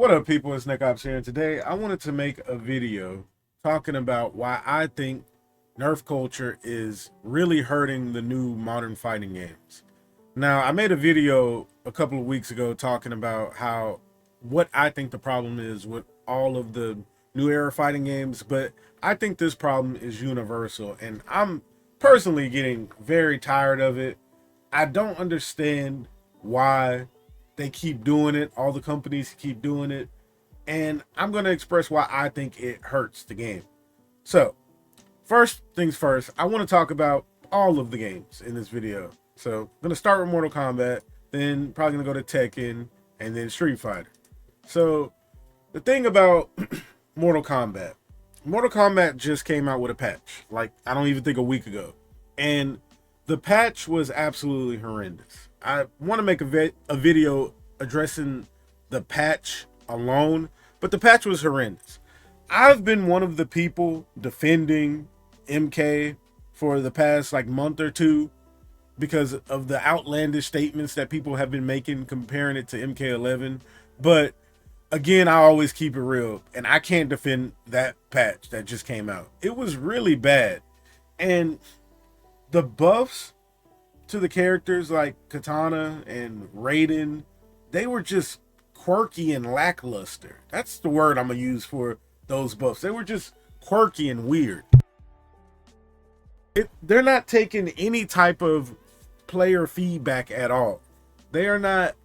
What up, people? It's Nickopz here, and today I wanted to make a video talking about why I think Nerf culture is really hurting the new modern fighting games. Now, I made a video a couple of weeks ago talking about what I think the problem is with all of the new era fighting games, but I think this problem is universal, and I'm personally getting very tired of it. I don't understand why they keep doing it. All the companies keep doing it. And I'm going to express why I think it hurts the game. So, first things first, I want to talk about all of the games in this video. So, I'm going to start with Mortal Kombat, then probably going to go to Tekken, and then Street Fighter. So, the thing about Mortal Kombat just came out with a patch. Like, I don't even think a week ago. And the patch was absolutely horrendous. I want to make a video addressing the patch alone, but the patch was horrendous. I've been one of the people defending MK for the past month or two because of the outlandish statements that people have been making comparing it to MK11. But again, I always keep it real, and I can't defend that patch that just came out. It was really bad. And the buffs to the characters like Katana and Raiden, they were just quirky and lackluster. That's the word I'm gonna use for those buffs. They were just quirky and weird. They're not taking any type of player feedback at all. They're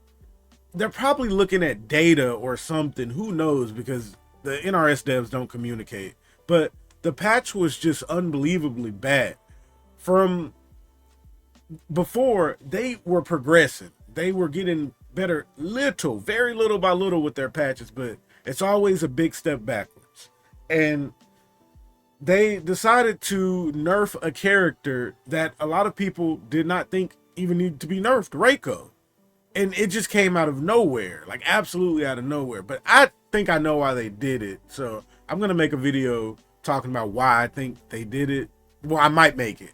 probably looking at data or something, who knows, because the NRS devs don't communicate. But the patch was just unbelievably bad. From before, they were progressing. They were getting better very little by little with their patches, but it's always a big step backwards. And they decided to nerf a character that a lot of people did not think even needed to be nerfed, Reiko. And it just came out of nowhere, like absolutely out of nowhere. But I think I know why they did it. So I'm going to make a video talking about why I think they did it. Well, I might make it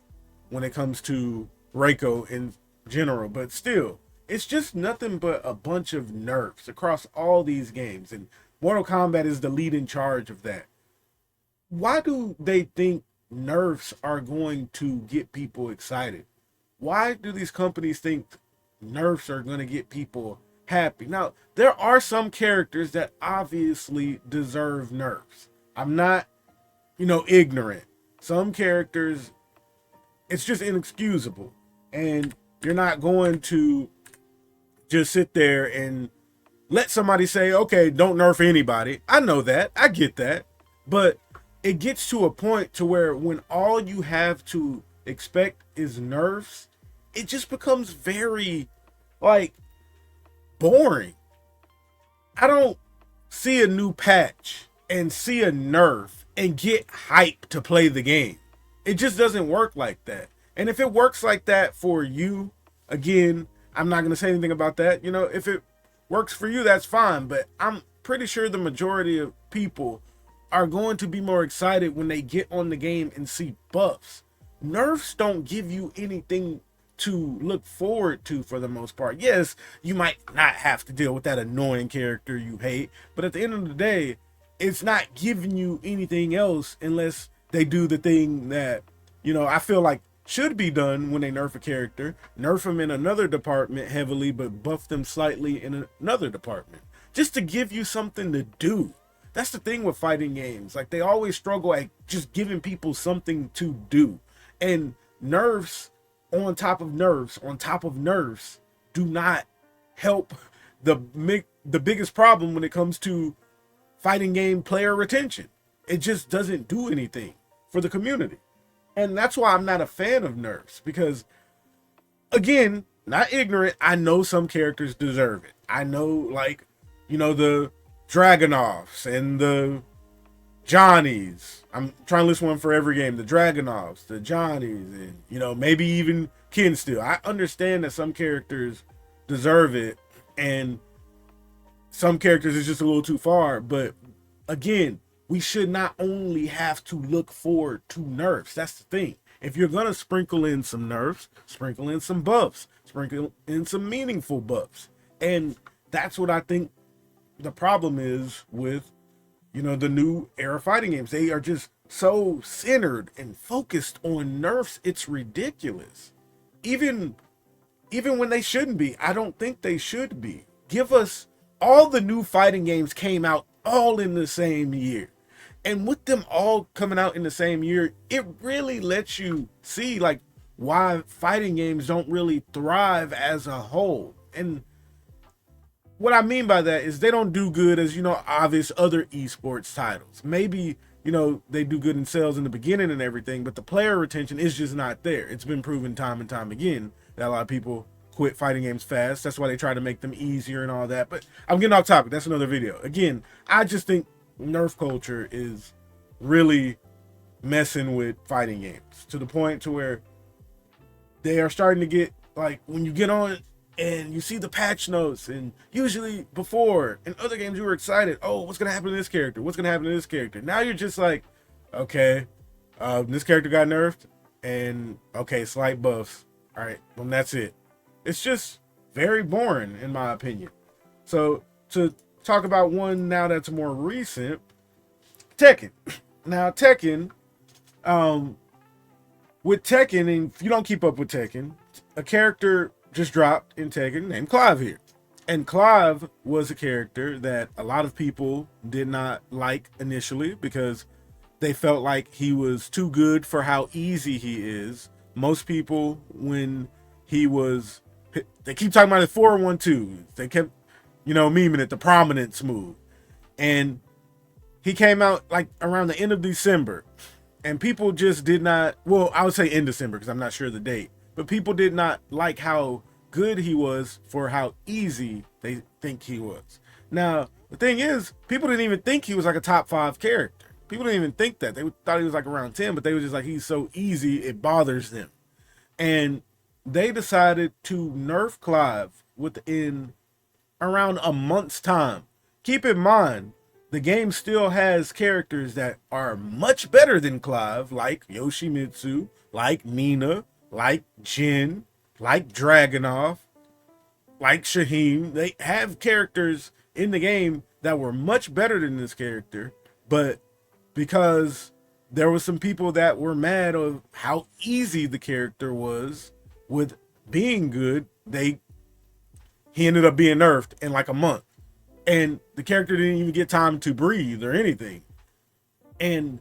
when it comes to Reiko in general, but still, it's just nothing but a bunch of nerfs across all these games, and Mortal Kombat is the lead in charge of that. Why do they think nerfs are going to get people excited? Why do these companies think nerfs are going to get people happy? Now, there are some characters that obviously deserve nerfs. I'm not, ignorant. Some characters, it's just inexcusable. And you're not going to just sit there and let somebody say, okay, don't nerf anybody. I know that. I get that. But it gets to a point to where when all you have to expect is nerfs, it just becomes very, boring. I don't see a new patch and see a nerf and get hype to play the game. It just doesn't work like that. And if it works like that for you, again, I'm not going to say anything about that. If it works for you, that's fine. But I'm pretty sure the majority of people are going to be more excited when they get on the game and see buffs. Nerfs don't give you anything to look forward to for the most part. Yes, you might not have to deal with that annoying character you hate, but at the end of the day, it's not giving you anything else unless they do the thing that, I feel like should be done when they nerf a character. Nerf them in another department heavily, but buff them slightly in another department, just to give you something to do. That's the thing with fighting games. They always struggle at just giving people something to do. And nerfs on top of nerfs on top of nerfs do not help the biggest problem when it comes to fighting game player retention. It just doesn't do anything for the community. And that's why I'm not a fan of nerfs, because, again, not ignorant, I know some characters deserve it. I know, the Dragunovs and the Johnnies. I'm trying to list one for every game. The Dragunovs, the Johnnies, and, maybe even Ken Steel. I understand that some characters deserve it, and some characters is just a little too far. But, again, we should not only have to look forward to nerfs. That's the thing. If you're going to sprinkle in some nerfs, sprinkle in some buffs, sprinkle in some meaningful buffs. And that's what I think, the problem is with, the new era fighting games. They are just so centered and focused on nerfs. It's ridiculous. Even even when they shouldn't be. I don't think they should be. Give us all the new fighting games came out all in the same year. And with them all coming out in the same year, it really lets you see like why fighting games don't really thrive as a whole. And what I mean by that is they don't do good as, obvious other esports titles. Maybe, they do good in sales in the beginning and everything, but the player retention is just not there. It's been proven time and time again that a lot of people quit fighting games fast. That's why they try to make them easier and all that. But I'm getting off topic. That's another video. Again, I just think Nerf culture is really messing with fighting games to the point to where they are starting to get, like, when you get on and you see the patch notes, and usually before in other games you were excited, oh, what's gonna happen to this character, what's gonna happen to this character. Now you're just like, okay, this character got nerfed, and okay, slight buffs, all right, well, that's it. It's just very boring in my opinion. So to talk about one now that's more recent, Tekken. Now Tekken, with Tekken, and if you don't keep up with Tekken, a character just dropped in Tekken named Clive here. And Clive was a character that a lot of people did not like initially because they felt like he was too good for how easy he is. Most people, when he was, they keep talking about the 4-1-2. They kept, memeing it, the prominence move. And he came out like around the end of December. And people just did not, well, I would say in December because I'm not sure of the date. But people did not like how good he was for how easy they think he was. Now, the thing is, people didn't even think he was like a top 5 character. People didn't even think that. They thought he was like around 10, but they were just like, he's so easy, it bothers them. And they decided to nerf Clive within around a month's time. Keep in mind, the game still has characters that are much better than Clive, like Yoshimitsu, like Nina, like Jin, like Dragunov, like Shaheen. They have characters in the game that were much better than this character, but because there was some people that were mad of how easy the character was with being good, he ended up being nerfed in like a month. And the character didn't even get time to breathe or anything. And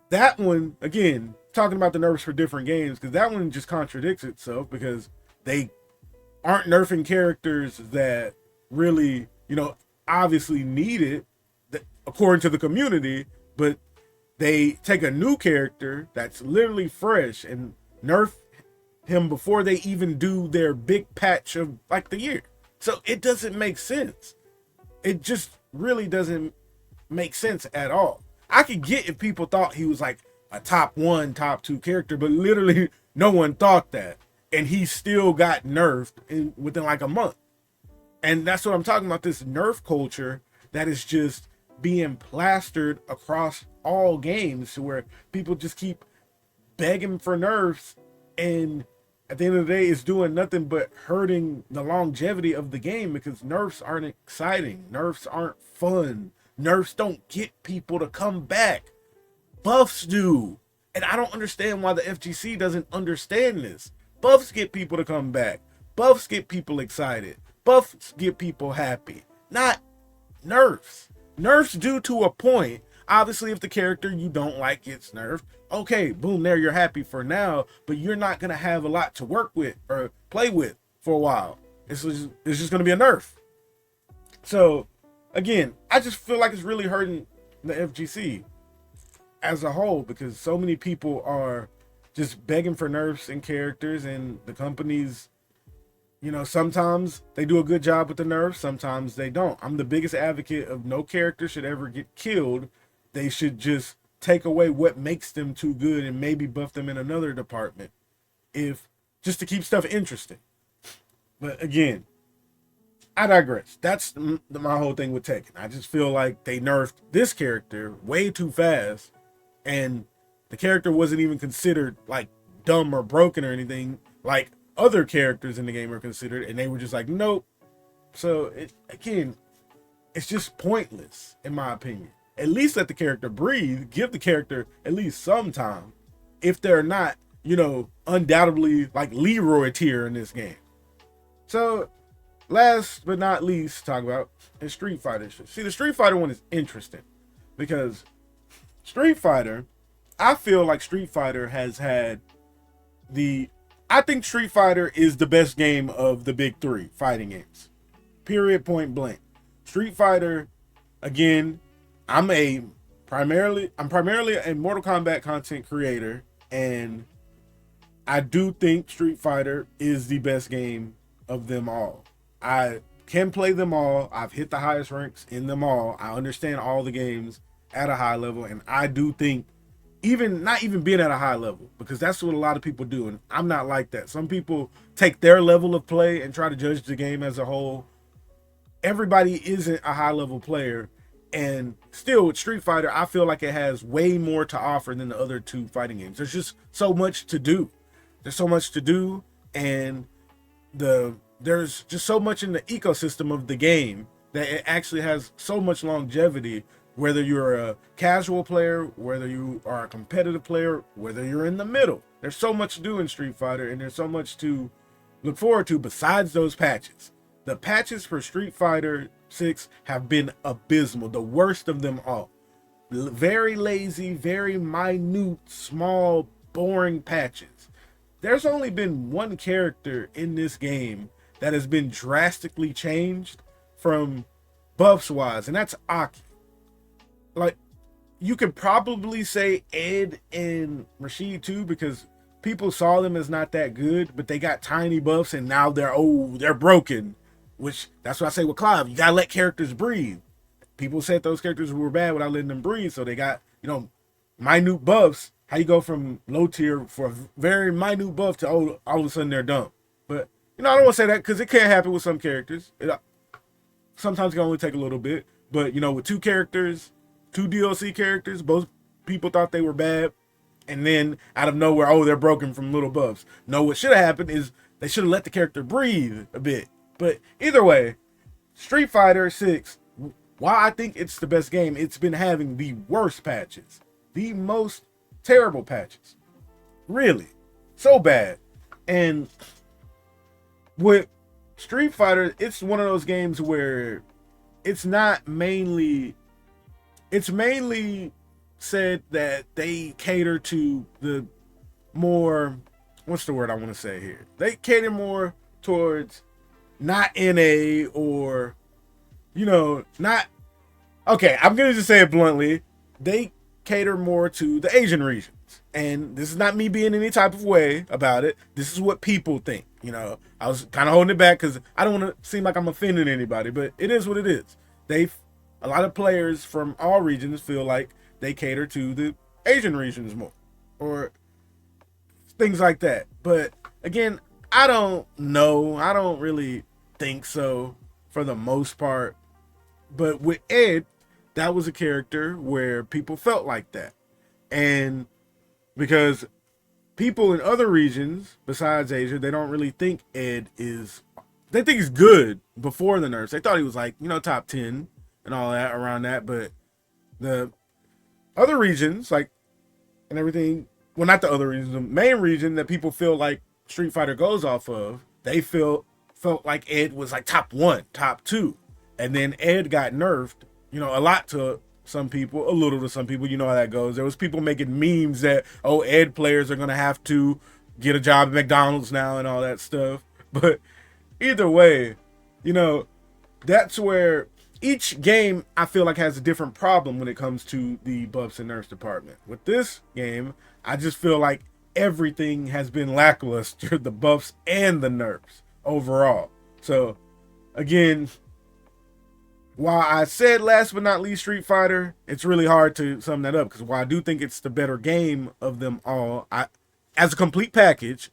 that one, again, talking about the nerfs for different games, because that one just contradicts itself because they aren't nerfing characters that really, obviously need it, according to the community, but they take a new character that's literally fresh and nerf him before they even do their big patch of like the year. So it doesn't make sense. It just really doesn't make sense at all. I could get if people thought he was like a top 1, top 2 character, but literally no one thought that. And he still got nerfed within like a month. And that's what I'm talking about, this nerf culture that is just being plastered across all games to where people just keep begging for nerfs, and at the end of the day, it's doing nothing but hurting the longevity of the game because nerfs aren't exciting. Nerfs aren't fun. Nerfs don't get people to come back. Buffs do. And I don't understand why the FGC doesn't understand this. Buffs get people to come back. Buffs get people excited. Buffs get people happy. Not nerfs. Nerfs do to a point. Obviously, if the character you don't like gets nerfed, okay, boom, there, you're happy for now, but you're not going to have a lot to work with or play with for a while. It's just going to be a nerf. So, again, I just feel like it's really hurting the FGC as a whole because so many people are just begging for nerfs and characters, and the companies, sometimes they do a good job with the nerfs, sometimes they don't. I'm the biggest advocate of no character should ever get killed. They should just take away what makes them too good and maybe buff them in another department, just to keep stuff interesting. But again, I digress. That's my whole thing with Tekken. I just feel like they nerfed this character way too fast, and the character wasn't even considered like dumb or broken or anything like other characters in the game are considered, and they were just like, nope. So it's it's just pointless, in my opinion. At least let the character breathe. Give the character at least some time. If they're not, you know, undoubtedly like Leroy tier in this game. So, last but not least, talk about is Street Fighter. See, the Street Fighter one is interesting because Street Fighter, I feel like Street Fighter has had I think Street Fighter is the best game of the big three fighting games. Period, point blank. Street Fighter, again, I'm primarily a Mortal Kombat content creator, and I do think Street Fighter is the best game of them all. I can play them all. I've hit the highest ranks in them all. I understand all the games at a high level, and I do think not even being at a high level, because that's what a lot of people do, and I'm not like that. Some people take their level of play and try to judge the game as a whole. Everybody isn't a high level player, and still with Street Fighter, I feel like it has way more to offer than the other two fighting games. There's just so much to do. There's so much to do, and there's just so much in the ecosystem of the game that it actually has so much longevity. Whether you're a casual player, whether you are a competitive player, whether you're in the middle, there's so much to do in Street Fighter, and there's so much to look forward to besides those patches. The patches for Street Fighter 6 have been abysmal, the worst of them all. Very lazy, very minute, small, boring patches. There's only been one character in this game that has been drastically changed from buffs wise, and that's Aki. Like, you could probably say Ed and Rashid too, because people saw them as not that good, but they got tiny buffs and now they're broken. Which, that's what I say with Clive. You gotta let characters breathe. People said those characters were bad without letting them breathe, so they got, you know, minute buffs. How you go from low tier for a very minute buff to all of a sudden they're dumb. But, you know, I don't want to say that because it can happen with some characters. Sometimes it can only take a little bit. But, you know, with two DLC characters, both people thought they were bad, and then out of nowhere, they're broken from little buffs. No, what should have happened is they should have let the character breathe a bit. But either way, Street Fighter 6, while I think it's the best game, it's been having the worst patches. The most terrible patches. Really. So bad. And with Street Fighter, it's one of those games where it's mainly said that they cater to the more, what's the word I want to say here? They cater more towards not NA or, you know, not, okay, I'm going to just say it bluntly. They cater more to the Asian regions. And this is not me being any type of way about it. This is what people think. You know, I was kind of holding it back because I don't want to seem like I'm offending anybody, but it is what it is. A lot of players from all regions feel like they cater to the Asian regions more, or things like that. But again, I don't know. I don't really think so for the most part. But with Ed, that was a character where people felt like that. And because people in other regions besides Asia, they don't really think they think he's good before the nerfs. They thought he was like, you know, top 10 and all that around that. But the other regions, like, and everything, well, not the other regions, the main region that people feel like Street Fighter goes off of, they felt like Ed was like top 1, top 2. And then Ed got nerfed, you know, a lot to some people, a little to some people. You know how that goes. There was people making memes that, Ed players are going to have to get a job at McDonald's now and all that stuff. But either way, you know, that's where each game, I feel like, has a different problem when it comes to the buffs and nerfs department. With this game, I just feel like everything has been lackluster, the buffs and the nerfs overall. So, again, while I said last but not least Street Fighter, it's really hard to sum that up, because while I do think it's the better game of them all, as a complete package,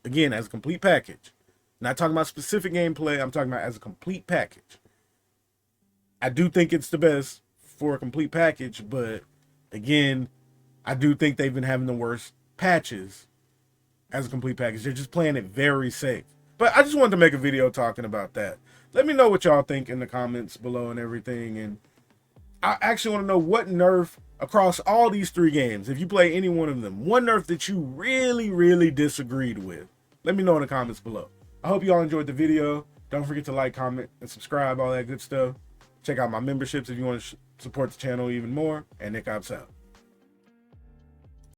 not talking about specific gameplay, I'm talking about as a complete package. I do think it's the best for a complete package, but again, I do think they've been having the worst patches as a complete package. They're just playing it very safe. But I just wanted to make a video talking about that. Let me know what y'all think in the comments below and everything. And I actually want to know what Nerf across all these 3 games, if you play any one of them, one Nerf that you really, really disagreed with. Let me know in the comments below. I hope you all enjoyed the video. Don't forget to like, comment, and subscribe, all that good stuff. Check out my memberships if you want to support the channel even more. And Nickopz out.